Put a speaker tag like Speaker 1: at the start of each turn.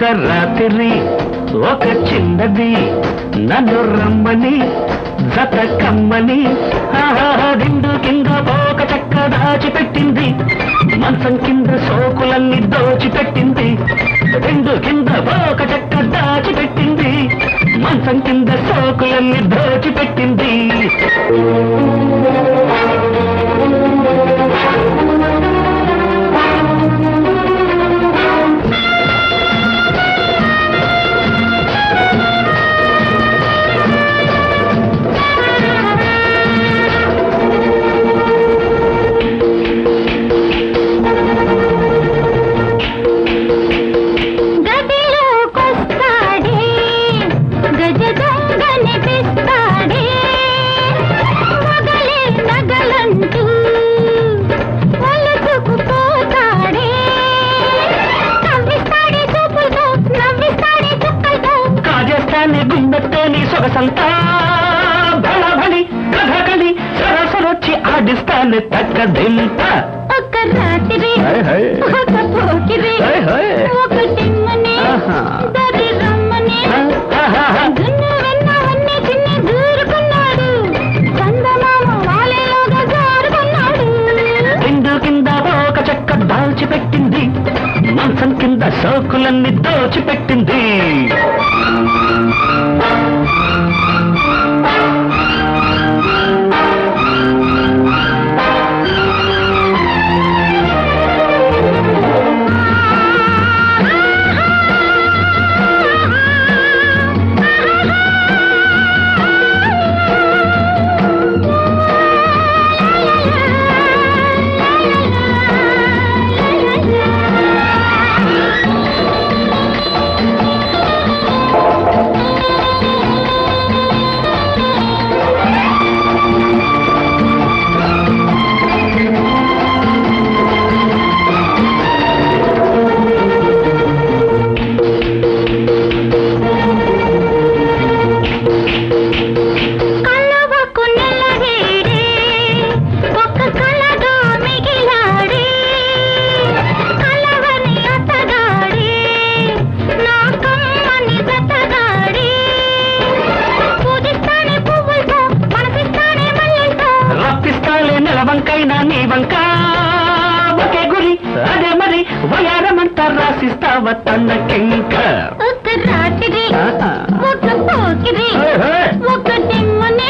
Speaker 1: రాత్రి ఒక చిన్నది నన్ను రమ్మని జత కమ్మని దిండు కింద ఒక చెక్క దాచిపెట్టింది మంచం కింద సోకులన్నీ దోచిపెట్టింది దిండు కింద ఒక చెక్క దాచిపెట్టింది మంచం కింద సోకులన్నీ దోచిపెట్టింది గుండెత్తోని సొగసంతా బలబలి కథకలి సరసరొచ్చి ఆడిస్తాను తగ్గదింత
Speaker 2: ఒక రాత్రి ఒక పోకిరి ఒక టిమ్మని దరి రమ్మని దున్ను వెన్నవన్నీ చిన్ని దూరుకున్నాడు చందమామ వాలేలోగా జారుకున్నాడు
Speaker 1: దిండు కింద ఒక చెక్క దాల్చిపెట్టింది మంచం కింద సోకులన్నీ దోచిపెట్టింది వంకైనా నీ వంక ఒకే గురి అదే మరి వయారమంతా రాసిస్తావ తన్నకింక
Speaker 2: ఒక రాత్రి ఒక పోకిరి ఒక టిమ్మని